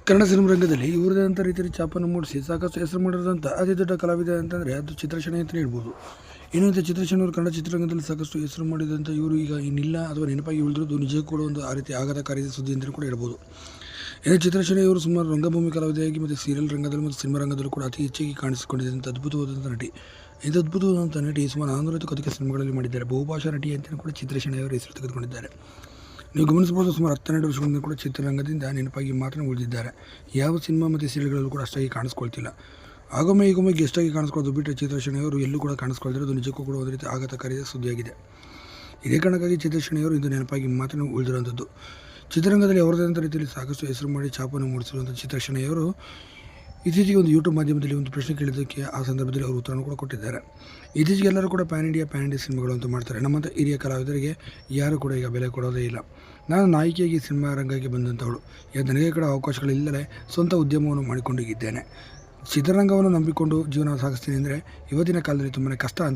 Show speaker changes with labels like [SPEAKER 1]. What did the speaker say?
[SPEAKER 1] Kannada cinema ರಂಗದಲ್ಲಿ ಇವರದೇ ಅಂತ ರೀತಿಯಲ್ಲಿ ಛಾಪನ್ನು ಮೂಡಿಸಿ ಸಾಕಷ್ಟು ಹೆಸರು ಮಾಡಿರೋದಂಥ ಅತಿ ದೊಡ್ಡ ಕಲಾವಿದ ಅಂತಂದರೆ ಅದು ಚಿತ್ರಶಣೆ ಅಂತಲೇ ಹೇಳ್ಬೋದು. ಇನ್ನೊಂದು ಚಿತ್ರಶಣೆಯವರು ಕನ್ನಡ ಚಿತ್ರರಂಗದಲ್ಲಿ ಸಾಕಷ್ಟು ಹೆಸರು ಮಾಡಿದಂಥ ಇವರು ಈಗ ಇನ್ನಿಲ್ಲ ಅಥವಾ ನೆನಪಾಗಿ ಉಳಿದಿರೋದು ನಿಜಕ್ಕೂ ಕೂಡ ಒಂದು ಆ ರೀತಿ ಆಘಾತಕಾರಿ ಸುದ್ದಿ ಅಂತಲೂ ಕೂಡ ಹೇಳ್ಬೋದು. ಇನ್ನು ಚಿತ್ರಶಣೆಯವರು ಸುಮಾರು ರಂಗಭೂಮಿ ಕಲಾವಿದೆಯಾಗಿ ಮತ್ತು ಸೀರಿಯಲ್ ರಂಗದಲ್ಲಿ ಮತ್ತು ಸಿನಿಮಾ ರಂಗದಲ್ಲೂ ಕೂಡ ಅತಿ ಹೆಚ್ಚಾಗಿ ಕಾಣಿಸಿಕೊಂಡಿದ್ದಂಥ ಅದ್ಭುತವಾದಂಥ ನಟಿ. ಇದು ಅದ್ಭುತವಾದಂಥ ನಟಿ ಸುಮಾರು 400ಕ್ಕೂ ಅಧಿಕ ಸಿನಿಮಾಗಳಲ್ಲಿ ಮಾಡಿದ್ದಾರೆ. ಬಹುಭಾಷಾ ನಟಿ ಅಂತಲೂ ಕೂಡ ಚಿತ್ರಶಣೆಯವರು ಹೆಸರು ತೆಗೆದುಕೊಂಡಿದ್ದಾರೆ. ನೀವು ಗಮನಿಸಬಹುದು, ಸುಮಾರು 12 ವರ್ಷಗಳಿಂದ ಕೂಡ ಚಿತ್ರರಂಗದಿಂದ ನೆನಪಾಗಿ ಮಾತ್ರ ಉಳಿದಿದ್ದಾರೆ. ಯಾವ ಸಿನಿಮಾ ಮತ್ತು ಸೀರಿಯಲ್ಗಳಲ್ಲೂ ಕೂಡ ಅಷ್ಟಾಗಿ ಕಾಣಿಸ್ಕೊಳ್ತಿಲ್ಲ. ಆಗೊಮ್ಮೆ ಈಗೊಮ್ಮೆ ಗೆಸ್ಟಾಗಿ ಕಾಣಿಸ್ಕೊಳ್ಳೋದು ಬಿಟ್ಟರೆ ಚಿತ್ರಶಣೆಯವರು ಎಲ್ಲೂ ಕೂಡ ಕಾಣಿಸ್ಕೊಳ್ತಿರೋದು ನಿಜಕ್ಕೂ ಕೂಡ ಒಂದು ರೀತಿ ಆಘಾತಕಾರಿ ಸುದ್ದಿಯಾಗಿದೆ. ಇದೇ ಕಾರಣಕ್ಕಾಗಿ ಚಿತ್ರಶಣೆಯವರು ಇದು ನೆನಪಾಗಿ ಮಾತ್ರ ಉಳಿದಿರುವಂಥದ್ದು. ಚಿತ್ರರಂಗದಲ್ಲಿ ಅವರದಂಥ ರೀತಿಯಲ್ಲಿ ಸಾಕಷ್ಟು ಹೆಸರು ಮಾಡಿ ಛಾಪನ್ನು ಮೂಡಿಸಿರುವಂಥ ಚಿತ್ರಶಣೆಯವರು ಇತ್ತೀಚೆಗೆ ಒಂದು ಯೂಟ್ಯೂಬ್ ಮಾಧ್ಯಮದಲ್ಲಿ ಒಂದು ಪ್ರಶ್ನೆ ಕೇಳಿದ್ದಕ್ಕೆ ಆ ಸಂದರ್ಭದಲ್ಲಿ ಅವರು ಉತ್ತರವನ್ನು ಕೂಡ ಕೊಟ್ಟಿದ್ದಾರೆ. ಇತ್ತೀಚೆಗೆ ಎಲ್ಲರೂ ಕೂಡ ಪ್ಯಾನ್ ಇಂಡಿಯಾ ಸಿನಿಮಾಗಳು ಅಂತ ಮಾಡ್ತಾರೆ. ನಮ್ಮಂಥ ಹಿರಿಯ ಕಲಾವಿದರಿಗೆ ಯಾರು ಕೂಡ ಈಗ ಬೆಲೆ ಕೊಡೋದೇ ಇಲ್ಲ. ನಾನು ನಾಯಕಿಯಾಗಿ ಸಿನಿಮಾ ರಂಗಕ್ಕೆ ಬಂದಂಥವಳು. ಈಗ ನನಗೆ ಕೂಡ ಅವಕಾಶಗಳಿಲ್ಲದೆ ಸ್ವಂತ ಉದ್ಯಮವನ್ನು ಮಾಡಿಕೊಂಡಿದ್ದೇನೆ. ಚಿತ್ರರಂಗವನ್ನು ನಂಬಿಕೊಂಡು ಜೀವನ ಸಾಗಿಸ್ತೀನಿ ಅಂದರೆ ಇವತ್ತಿನ ಕಾಲದಲ್ಲಿ ತುಂಬಾ ಕಷ್ಟ ಅಂತ